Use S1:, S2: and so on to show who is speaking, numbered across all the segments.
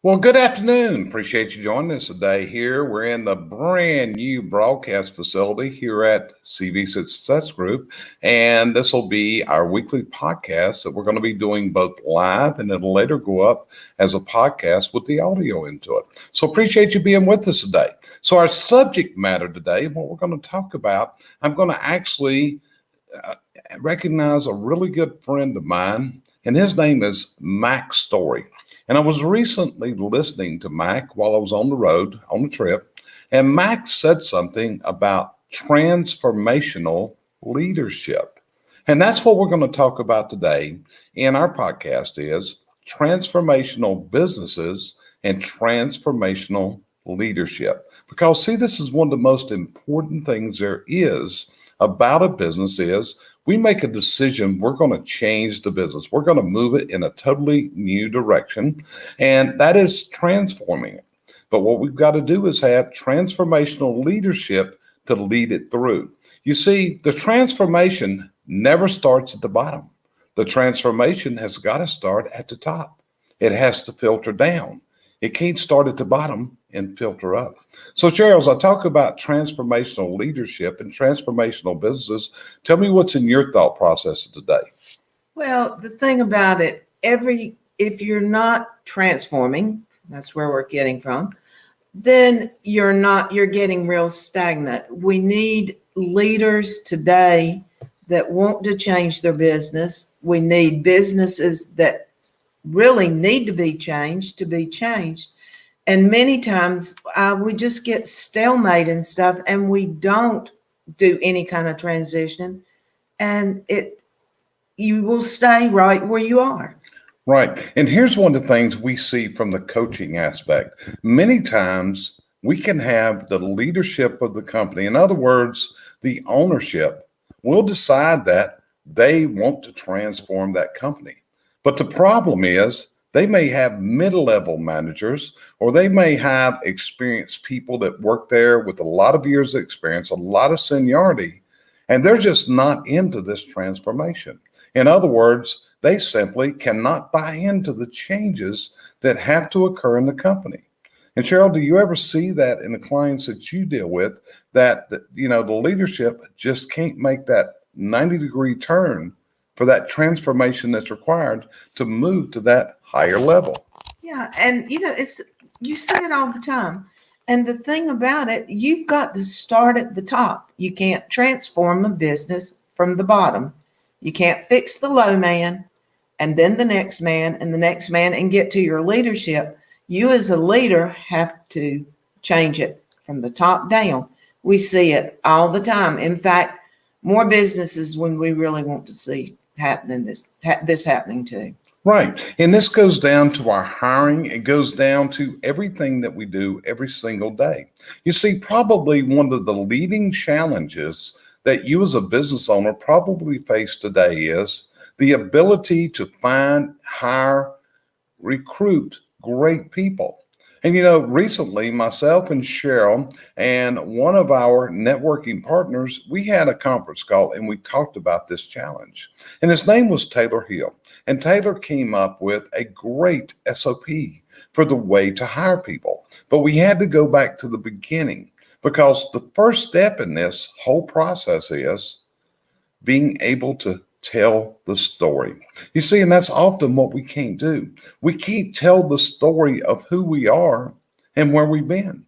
S1: Well, good afternoon. Appreciate you joining us today here. We're in the brand new broadcast facility here at CV Success Group, and this will be our weekly podcast that we're going to be doing both live and it'll later go up as a podcast with the audio into it. So appreciate you being with us today. So our subject matter today, what we're going to talk about, I'm going to actually recognize a really good friend of mine, and his name is Mac Story. And I was recently listening to Mac while I was on the road on the trip, and Mac said something about transformational leadership. And that's what we're going to talk about today in our podcast is transformational businesses and transformational leadership. Because see, this is one of the most important things there is about a business is we make a decision, we're going to change the business. We're going to move it in a totally new direction, and that is transforming it. But what we've got to do is have transformational leadership to lead it through. You see, the transformation never starts at the bottom. The transformation has got to start at the top. It has to filter down. It can't start at the bottom and filter up. So, Cheryl, as I talk about transformational leadership and transformational businesses, tell me what's in your thought process today.
S2: Well, the thing about it, if you're not transforming, that's where we're getting from, then you're getting real stagnant. We need leaders today that want to change their business. We need businesses that really need to be changed. And many times we just get stalemate and stuff, and we don't do any kind of transition, and you will stay right where you are.
S1: Right. And here's one of the things we see from the coaching aspect. Many times we can have the leadership of the company. In other words, the ownership will decide that they want to transform that company. But the problem is they may have mid-level managers, or they may have experienced people that work there with a lot of years of experience, a lot of seniority, and they're just not into this transformation. In other words, they simply cannot buy into the changes that have to occur in the company. And Cheryl, do you ever see that in the clients that you deal with, that the leadership just can't make that 90-degree turn for that transformation that's required to move to that higher level?
S2: Yeah, and you say it all the time. And the thing about it, you've got to start at the top. You can't transform a business from the bottom. You can't fix the low man and then the next man and the next man and get to your leadership. You as a leader have to change it from the top down. We see it all the time. In fact, more businesses when we really want to see this happening too.
S1: Right. And this goes down to our hiring. It goes down to everything that we do every single day. You see, probably one of the leading challenges that you as a business owner probably face today is the ability to find, hire, recruit great people. And recently myself and Cheryl and one of our networking partners, we had a conference call and we talked about this challenge. And his name was Taylor Hill. And Taylor came up with a great SOP for the way to hire people. But we had to go back to the beginning, because the first step in this whole process is being able to tell the story. You see, and that's often what we can't do. We can't tell the story of who we are and where we've been.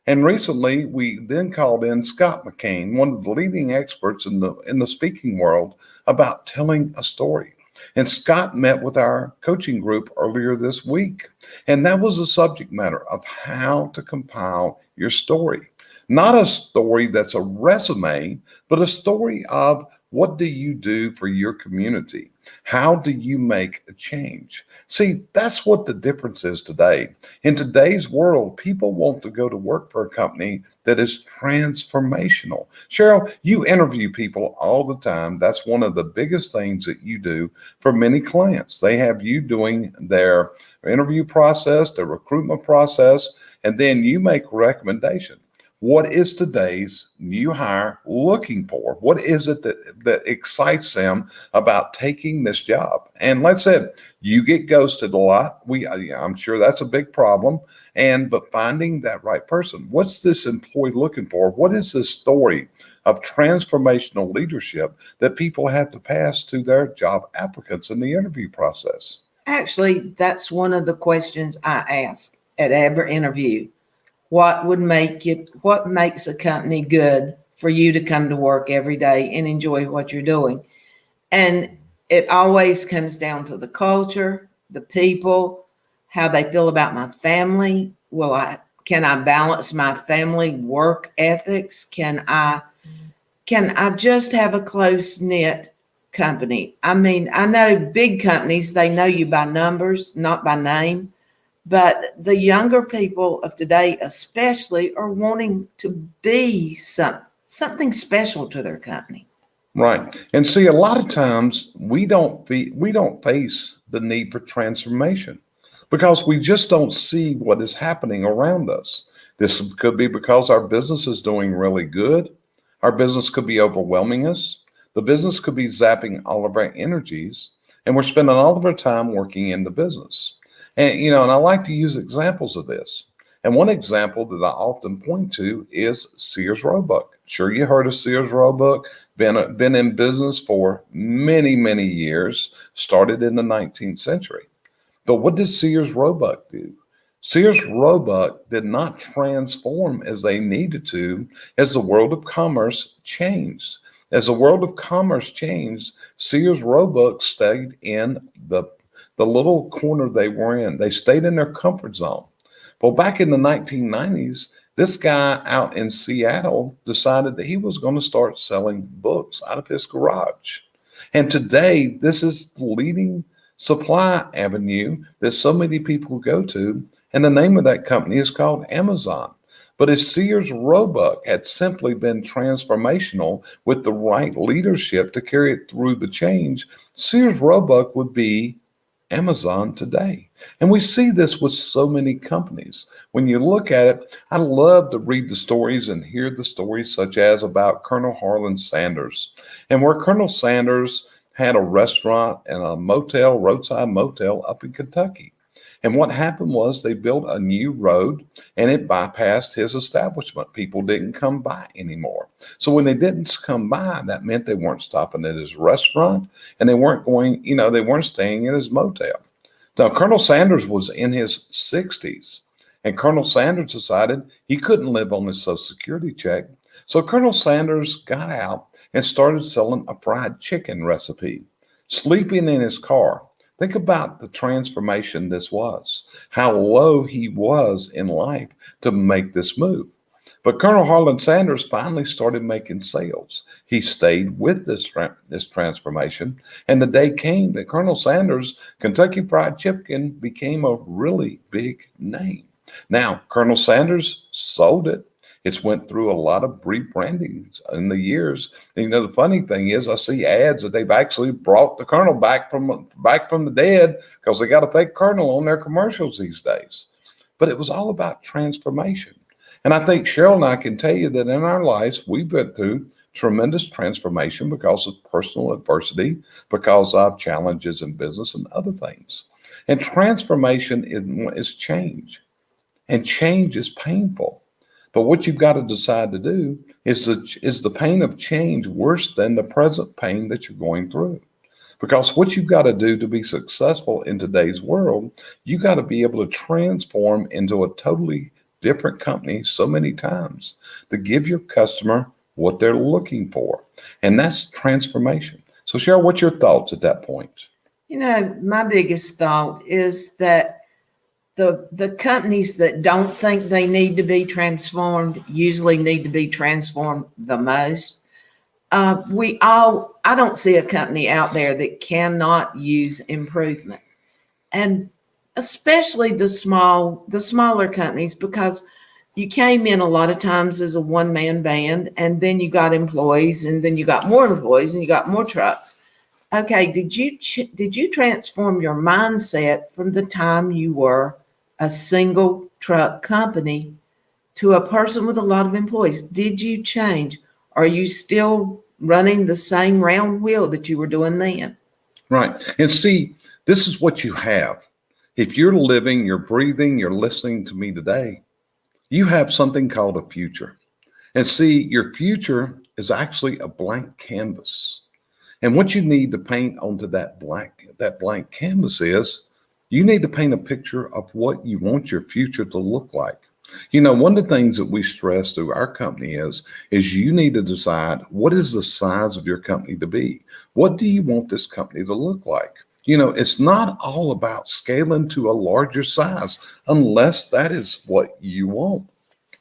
S1: And recently, we then called in Scott McCain, one of the leading experts in the speaking world, about telling a story. And Scott met with our coaching group earlier this week. And that was the subject matter of how to compile your story. Not a story that's a resume, but a story of what do you do for your community? How do you make a change? See, that's what the difference is today. In today's world, people want to go to work for a company that is transformational. Cheryl, you interview people all the time. That's one of the biggest things that you do for many clients. They have you doing their interview process, their recruitment process, and then you make recommendations. What is today's new hire looking for? What is it that excites them about taking this job? And let's say you get ghosted a lot. I'm sure that's a big problem. But finding that right person, what's this employee looking for? What is this story of transformational leadership that people have to pass to their job applicants in the interview process?
S2: Actually, that's one of the questions I ask at every interview. What makes a company good for you to come to work every day and enjoy what you're doing? And it always comes down to the culture, the people, how they feel about my family. Can I balance my family work ethics? Can I just have a close knit company? I mean, I know big companies, they know you by numbers, not by name. But the younger people of today, especially, are wanting to be something special to their company.
S1: Right. And see, a lot of times we don't face the need for transformation because we just don't see what is happening around us. This could be because our business is doing really good. Our business could be overwhelming us. The business could be zapping all of our energies, and we're spending all of our time working in the business. And I like to use examples of this. And one example that I often point to is Sears Roebuck. Sure, you heard of Sears Roebuck. Been in business for many, many years. Started in the 19th century. But what did Sears Roebuck do? Sears Roebuck did not transform as they needed to as the world of commerce changed. As the world of commerce changed, Sears Roebuck stayed in the little corner they were in. They stayed in their comfort zone. Well, back in the 1990s, this guy out in Seattle decided that he was going to start selling books out of his garage. And today, this is the leading supply avenue that so many people go to. And the name of that company is called Amazon. But if Sears Roebuck had simply been transformational with the right leadership to carry it through the change, Sears Roebuck would be Amazon today. And we see this with so many companies. When you look at it, I love to read the stories and hear the stories such as about Colonel Harlan Sanders, and where Colonel Sanders had a restaurant and a motel, roadside motel up in Kentucky. And what happened was they built a new road and it bypassed his establishment. People didn't come by anymore. So when they didn't come by, that meant they weren't stopping at his restaurant and they weren't they weren't staying at his motel. Now, Colonel Sanders was in his 60s, and Colonel Sanders decided he couldn't live on his Social Security check. So Colonel Sanders got out and started selling a fried chicken recipe, sleeping in his car. Think about the transformation this was, how low he was in life to make this move. But Colonel Harlan Sanders finally started making sales. He stayed with this transformation, and the day came that Colonel Sanders' Kentucky Fried Chicken became a really big name. Now, Colonel Sanders sold it. It's went through a lot of rebrandings in the years. And, the funny thing is I see ads that they've actually brought the Colonel back from the dead because they got a fake Colonel on their commercials these days. But it was all about transformation. And I think Cheryl and I can tell you that in our lives, we've been through tremendous transformation because of personal adversity, because of challenges in business and other things. And transformation is change. And change is painful. But what you've got to decide to do is the pain of change worse than the present pain that you're going through? Because what you've got to do to be successful in today's world, you got to be able to transform into a totally different company so many times to give your customer what they're looking for. And that's transformation. So Cheryl, what's your thoughts at that point?
S2: My biggest thought is that the companies that don't think they need to be transformed usually need to be transformed the most. I don't see a company out there that cannot use improvement, and especially the smaller companies, because you came in a lot of times as a one-man band, and then you got employees, and then you got more employees, and you got more trucks. Okay, did you transform your mindset from the time you were a single truck company to a person with a lot of employees. Did you change? Are you still running the same round wheel that you were doing then?
S1: Right. And see, this is what you have. If you're living, you're breathing, you're listening to me today, you have something called a future. And see, your future is actually a blank canvas. And what you need to paint onto that blank canvas is you need to paint a picture of what you want your future to look like. You know, one of the things that we stress through our company is you need to decide what is the size of your company to be? What do you want this company to look like? You know, it's not all about scaling to a larger size unless that is what you want.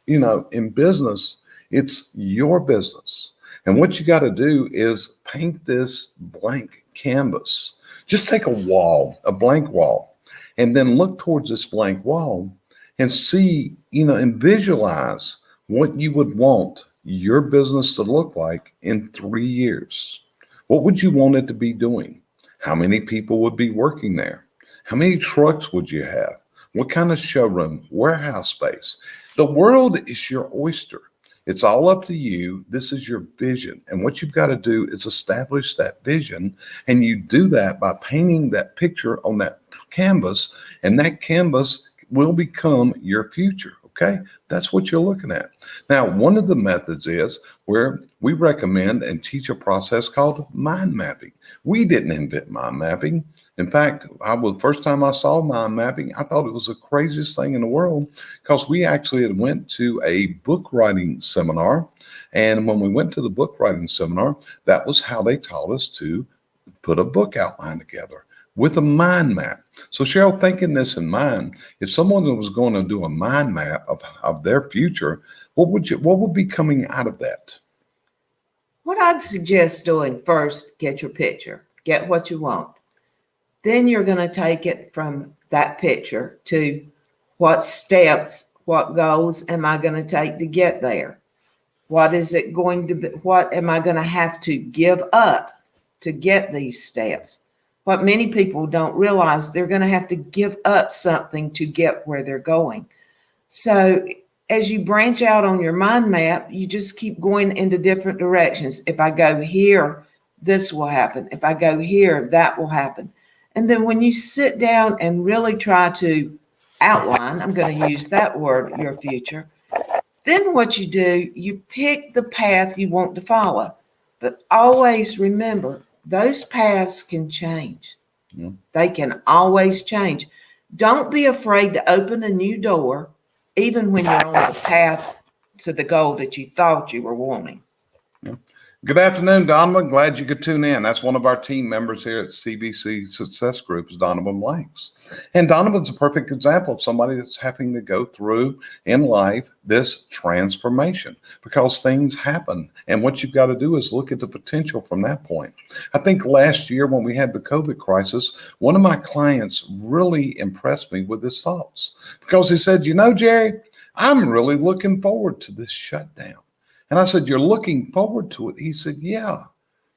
S1: You know, in business, it's your business. And what you got to do is paint this blank canvas. Just take a wall, a blank wall, and then look towards this blank wall and see, you know, and visualize what you would want your business to look like in 3 years. What would you want it to be doing? How many people would be working there? How many trucks would you have? What kind of showroom, warehouse space? The world is your oyster. It's all up to you. This is your vision. And what you've got to do is establish that vision. And you do that by painting that picture on that canvas. And that canvas will become your future. Okay, that's what you're looking at. Now, one of the methods is where we recommend and teach a process called mind mapping. We didn't invent mind mapping. In fact, first time I saw mind mapping, I thought it was the craziest thing in the world because we actually had went to a book writing seminar. And when we went to the book writing seminar, that was how they taught us to put a book outline together with a mind map. So Cheryl, thinking this in mind, if someone was going to do a mind map of their future, what would be coming out of that?
S2: What I'd suggest doing first, get your picture, get what you want. Then you're going to take it from that picture to what steps, what goals am I going to take to get there? What is it going to be? What am I going to have to give up to get these steps? What many people don't realize, they're going to have to give up something to get where they're going. So as you branch out on your mind map, you just keep going into different directions. If I go here, this will happen. If I go here, that will happen. And then when you sit down and really try to outline, I'm going to use that word, your future, then what you do, you pick the path you want to follow. But always remember, those paths can change.
S1: Yeah.
S2: They can always change. Don't be afraid to open a new door, even when you're on the path to the goal that you thought you were wanting.
S1: Yeah. Good afternoon, Donovan. Glad you could tune in. That's one of our team members here at CBC Success Group, is Donovan Blanks. And Donovan's a perfect example of somebody that's having to go through in life this transformation because things happen. And what you've got to do is look at the potential from that point. I think last year when we had the COVID crisis, one of my clients really impressed me with his thoughts because he said, you know, Jerry, I'm really looking forward to this shutdown. And I said, you're looking forward to it? He said, yeah,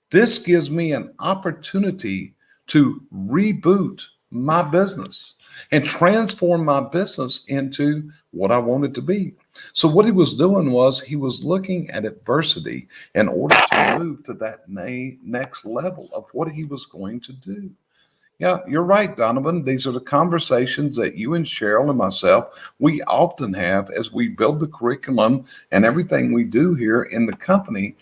S1: this gives me an opportunity to reboot my business and transform my business into what I want it to be. So what he was doing was he was looking at adversity in order to move to that next level of what he was going to do. Yeah, you're right, Donovan. These are the conversations that you and Cheryl and myself, we often have as we build the curriculum and everything we do here in the company,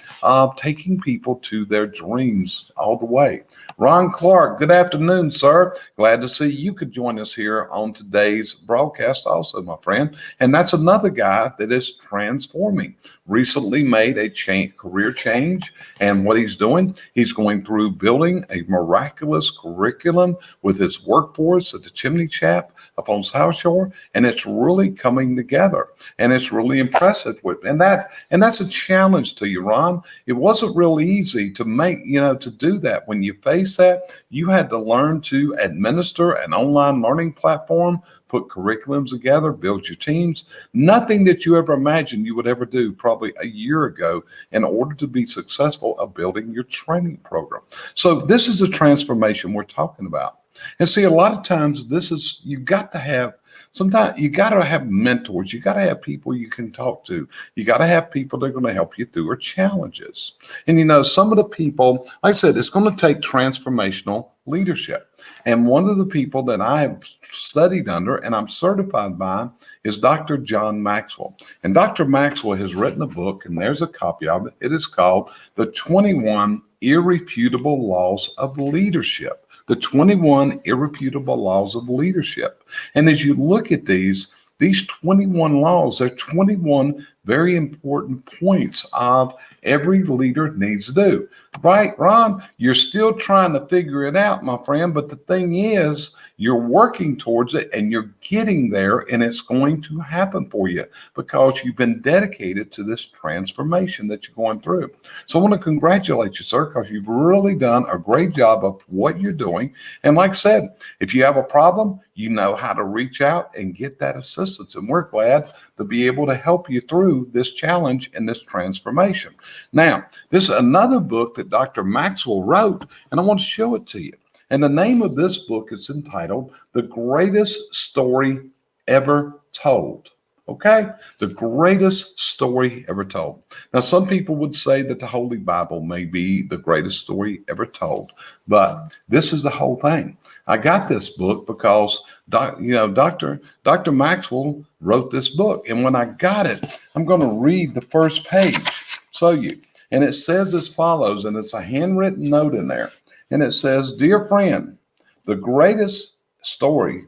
S1: taking people to their dreams all the way. Ron Clark, good afternoon, sir. Glad to see you could join us here on today's broadcast also, my friend. And that's another guy that is transforming. Recently made a career change. And what he's doing, he's going through building a miraculous curriculum with his workforce at the Chimney Chap up on South Shore, and it's really coming together, and it's really impressive. And that's a challenge to you, Ron. It wasn't real easy to make, to do that. When you face that, you had to learn to administer an online learning platform, put curriculums together, build your teams. Nothing that you ever imagined you would ever do probably a year ago in order to be successful of building your training program. So this is a transformation we're talking about. And see, a lot of times you've got to have Sometimes you got to have mentors. You got to have people you can talk to. You got to have people that are going to help you through our challenges. And some of the people, like I said, it's going to take transformational leadership. And one of the people that I have studied under and I'm certified by is Dr. John Maxwell. And Dr. Maxwell has written a book, and there's a copy of it. It is called The 21 Irrefutable Laws of Leadership. The 21 Irrefutable Laws of Leadership. And as you look at these 21 laws, they're 21 very important points of every leader needs to do. Right, Ron? You're still trying to figure it out, my friend, but the thing is, you're working towards it and you're getting there, and it's going to happen for you because you've been dedicated to this transformation that you're going through. So I want to congratulate you, sir, because you've really done a great job of what you're doing. And like I said, if you have a problem, you know how to reach out and get that assistance. And we're glad to be able to help you through this challenge and this transformation. Now, this is another book that Dr. Maxwell wrote, and I want to show it to you. And the name of this book is entitled The Greatest Story Ever Told. Okay? The greatest story ever told. Now, some people would say that the Holy Bible may be the greatest story ever told, but this is the whole thing. I got this book because Dr. Maxwell wrote this book. And when I got it, I'm going to read the first page. And it says as follows, and it's a handwritten note in there. And it says, "Dear friend, the greatest story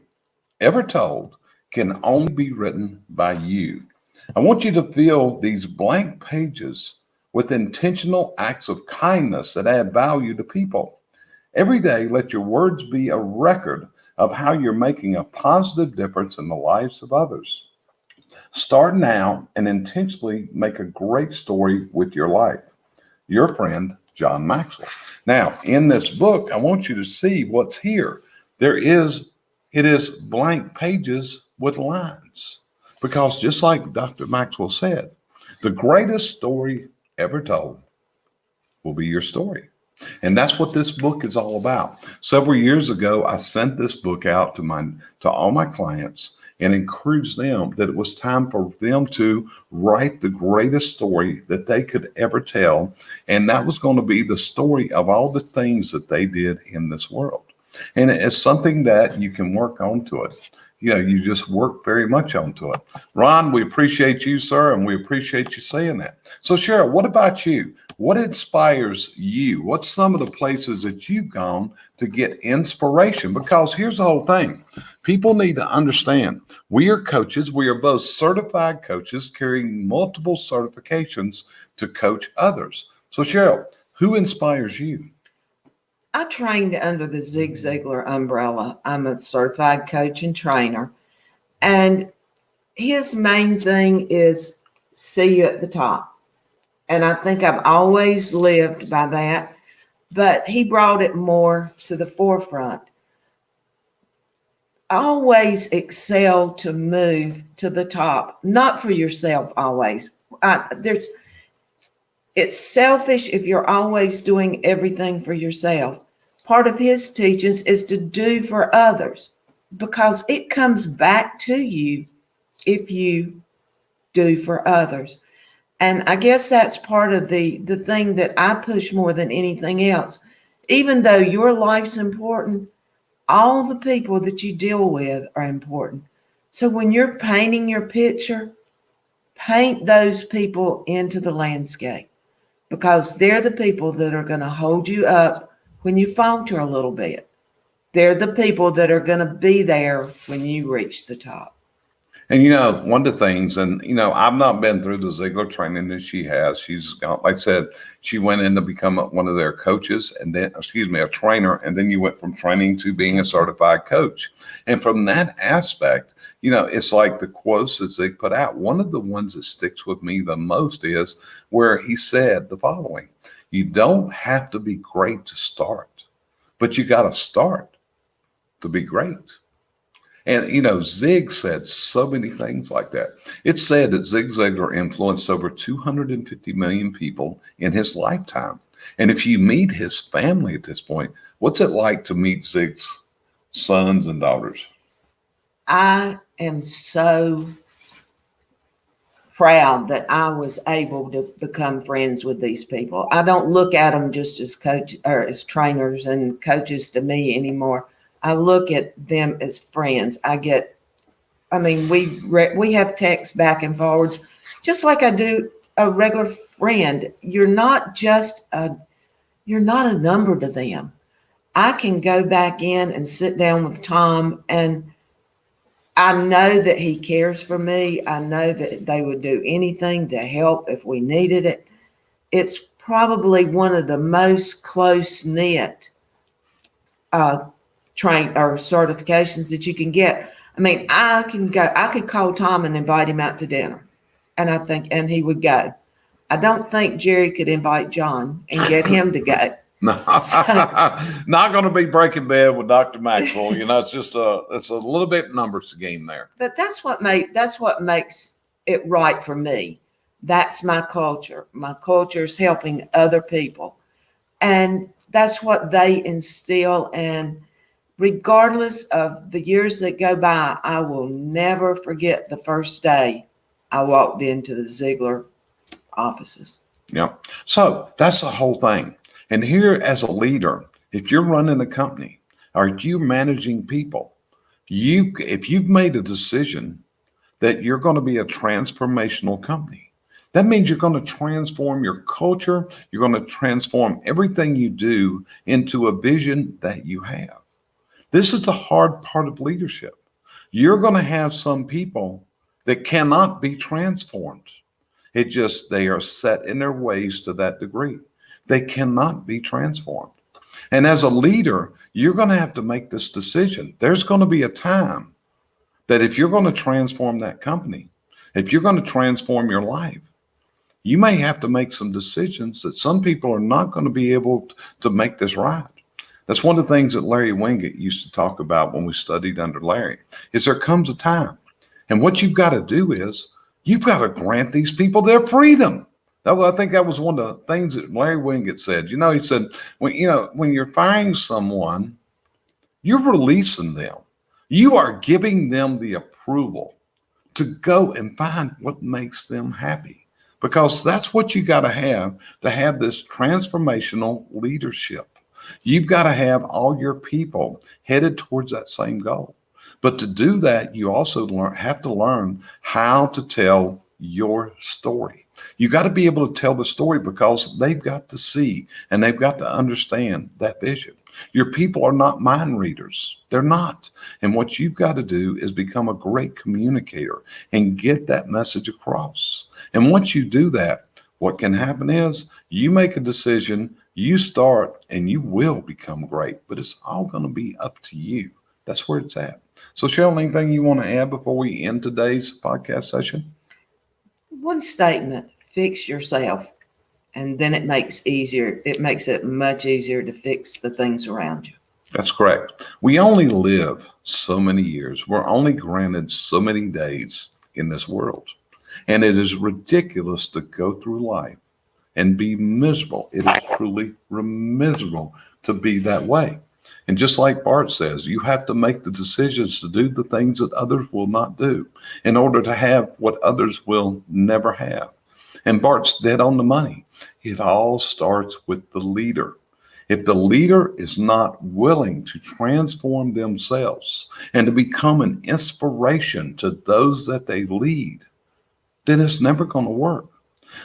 S1: ever told can only be written by you. I want you to fill these blank pages with intentional acts of kindness that add value to people. Every day, let your words be a record of how you're making a positive difference in the lives of others. Start now and intentionally make a great story with your life. Your friend, John Maxwell." Now, in this book, I want you to see what's here. It is blank pages with lines, because just like Dr. Maxwell said, the greatest story ever told will be your story. And that's what this book is all about. Several years ago, I sent this book out to all my clients and encouraged them that it was time for them to write the greatest story that they could ever tell. And that was going to be the story of all the things that they did in this world. And it's something that you can work onto it. You just work very much onto it. Ron, we appreciate you, sir, and we appreciate you saying that. So Sheryl, what about you? What inspires you? What's some of the places that you've gone to get inspiration? Because here's the whole thing. People need to understand, we are coaches. We are both certified coaches carrying multiple certifications to coach others. So Sheryl, who inspires you?
S2: I trained under the Zig Ziglar umbrella. I'm a certified coach and trainer. And his main thing is see you at the top. And I think I've always lived by that. But he brought it more to the forefront. Always excel to move to the top, not for yourself always. It's selfish if you're always doing everything for yourself. Part of his teachings is to do for others, because it comes back to you if you do for others. And I guess that's part of the thing that I push more than anything else. Even though your life's important, all the people that you deal with are important. So when you're painting your picture, paint those people into the landscape, because they're the people that are going to hold you up when you falter a little bit. They're the people that are going to be there when you reach the top.
S1: And one of the things, and I've not been through the Ziglar training that she has. She's got, like I said, she went in to become one of their coaches, and then, a trainer, and then you went from training to being a certified coach. And from that aspect, it's like the quotes that Zig put out. One of the ones that sticks with me the most is where he said the following: "You don't have to be great to start, but you got to start to be great." And, Zig said so many things like that. It's said that Zig Ziglar influenced over 250 million people in his lifetime. And if you meet his family at this point, what's it like to meet Zig's sons and daughters?
S2: I am so proud that I was able to become friends with these people. I don't look at them just as coach or as trainers and coaches to me anymore. I look at them as friends. We have texts back and forwards, just like I do a regular friend. You're not a number to them. I can go back in and sit down with Tom, and I know that he cares for me. I know that they would do anything to help if we needed it. It's probably one of the most close-knit train or certifications that you can get. I mean, I could call Tom and invite him out to dinner, and he would go. I don't think Jerry could invite John and get him to go.
S1: No, not going to be breaking bed with Dr. Maxwell. It's just it's a little bit numbers game there.
S2: But that's what makes it right for me. That's my culture. My culture is helping other people, and that's what they instill. And regardless of the years that go by, I will never forget the first day I walked into the Ziegler offices.
S1: Yeah. So that's the whole thing. And here as a leader, if you're running a company or you're managing people, if you've made a decision that you're going to be a transformational company, that means you're going to transform your culture. You're going to transform everything you do into a vision that you have. This is the hard part of leadership. You're going to have some people that cannot be transformed. They are set in their ways to that degree. They cannot be transformed. And as a leader, you're going to have to make this decision. There's going to be a time that if you're going to transform that company, if you're going to transform your life, you may have to make some decisions that some people are not going to be able to make this right. That's one of the things that Larry Winget used to talk about when we studied under Larry, is there comes a time. And what you've got to do is you've got to grant these people their freedom. I think that was one of the things that Larry Winget said. He said, when you're firing someone, you're releasing them. You are giving them the approval to go and find what makes them happy, because that's what you got to have this transformational leadership. You've got to have all your people headed towards that same goal. But to do that, you also have to learn how to tell your story. You got to be able to tell the story, because they've got to see and they've got to understand that vision. Your people are not mind readers. They're not. And what you've got to do is become a great communicator and get that message across. And once you do that, what can happen is you make a decision, you start, and you will become great. But it's all going to be up to you. That's where it's at. So Cheryl, anything you want to add before we end today's podcast session?
S2: One statement: fix yourself, and then it makes it much easier to fix the things around you.
S1: That's correct. We only live so many years. We're only granted so many days in this world. And it is ridiculous to go through life and be miserable. It is truly miserable to be that way. And just like Bart says, you have to make the decisions to do the things that others will not do in order to have what others will never have. And Bart's dead on the money. It all starts with the leader. If the leader is not willing to transform themselves and to become an inspiration to those that they lead, then it's never going to work.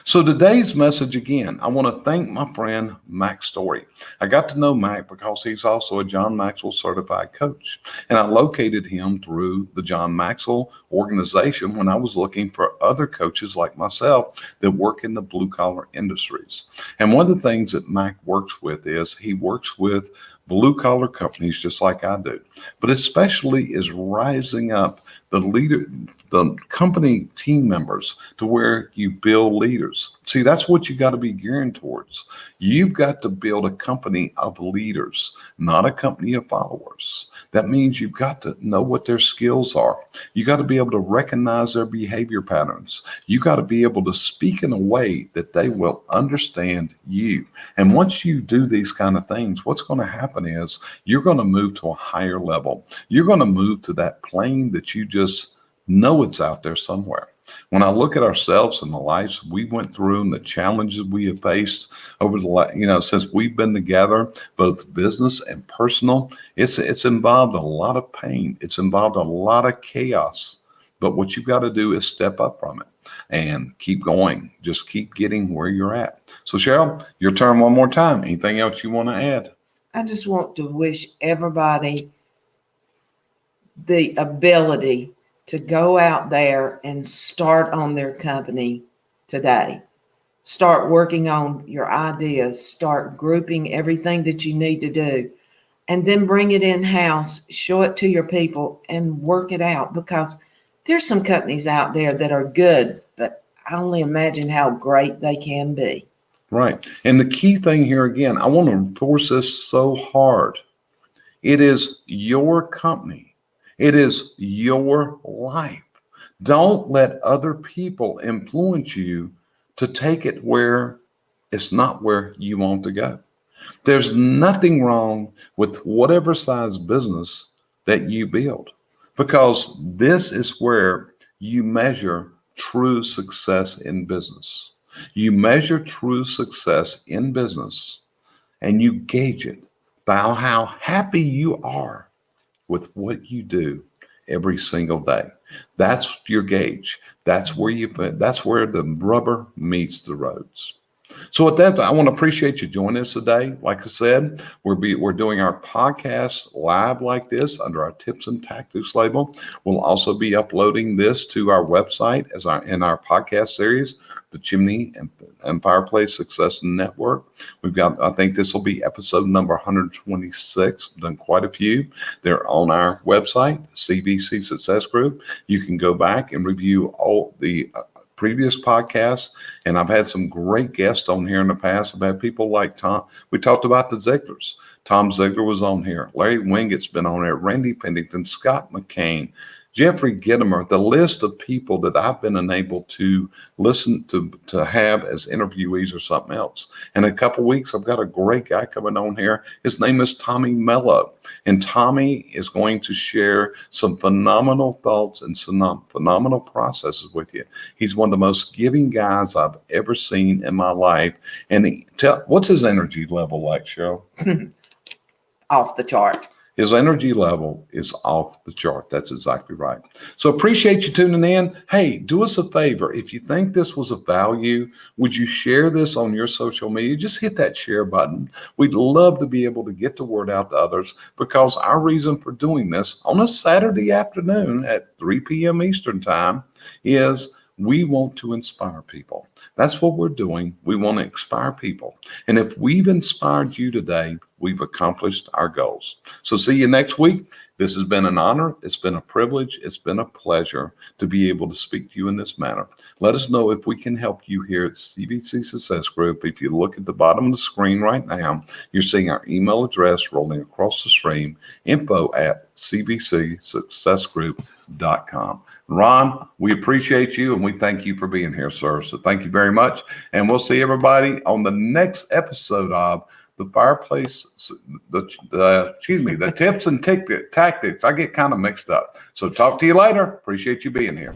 S1: So today's message, again, I want to thank my friend Mac Story. I got to know Mac because he's also a John Maxwell certified coach. And I located him through the John Maxwell organization when I was looking for other coaches like myself that work in the blue collar industries. And one of the things that Mac works with is he works with blue collar companies just like I do, but especially is rising up the company team members to where you build leaders. See, that's what you got to be gearing towards. You've got to build a company of leaders, not a company of followers. That means you've got to know what their skills are. You got to be able to recognize their behavior patterns. You got to be able to speak in a way that they will understand you. And once you do these kind of things, what's going to happen is you're going to move to a higher level. You're going to move to that plane that you just know it's out there somewhere. When I look at ourselves and the lives we went through and the challenges we have faced over the since we've been together, both business and personal, it's involved a lot of pain. It's involved a lot of chaos. But what you've got to do is step up from it and keep going. Just keep getting where you're at. So Cheryl, your turn one more time. Anything else you want to add?
S2: I just want to wish everybody the ability to go out there and start on their company today. Start working on your ideas, start grouping everything that you need to do, and then bring it in-house, show it to your people and work it out, because there's some companies out there that are good, but I only imagine how great they can be.
S1: Right. And the key thing here again, I want to enforce this so hard. It is your company. It is your life. Don't let other people influence you to take it where it's not where you want to go. There's nothing wrong with whatever size business that you build, because this is where you measure true success in business. You measure true success in business and you gauge it by how happy you are with what you do every single day. That's your gauge. That's where the rubber meets the roads. So with that, I want to appreciate you joining us today. Like I said, we're doing our podcast live like this under our tips and tactics label. We'll also be uploading this to our website in our podcast series, the Chimney and Fireplace Success Network. I think this will be episode number 126. We've done quite a few. They're on our website, CVC Success Group. You can go back and review all the previous podcasts, and I've had some great guests on here in the past. I've had people like Tom. We talked about the Ziglers. Tom Ziglar was on here. Larry Wingett's been on there. Randy Pennington, Scott McCain, Jeffrey Gittimer. The list of people that I've been enabled to listen to have as interviewees or something else. In a couple of weeks, I've got a great guy coming on here. His name is Tommy Mello, and Tommy is going to share some phenomenal thoughts and some phenomenal processes with you. He's one of the most giving guys I've ever seen in my life. And what's his energy level like, Cheryl?
S2: Off the chart.
S1: His energy level is off the chart. That's exactly right. So appreciate you tuning in. Hey, do us a favor. If you think this was of value, would you share this on your social media? Just hit that share button. We'd love to be able to get the word out to others, because our reason for doing this on a Saturday afternoon at 3 p.m. Eastern time is we want to inspire people. That's what we're doing. We want to inspire people. And if we've inspired you today, we've accomplished our goals. So see you next week. This has been an honor. It's been a privilege. It's been a pleasure to be able to speak to you in this manner. Let us know if we can help you here at CVC Success Group. If you look at the bottom of the screen right now, you're seeing our email address rolling across the screen, info@cvcsuccessgroup.com. Ron, we appreciate you and we thank you for being here, sir. So thank you very much. And we'll see everybody on the next episode of the tips and tactics. I get kind of mixed up. So talk to you later. Appreciate you being here.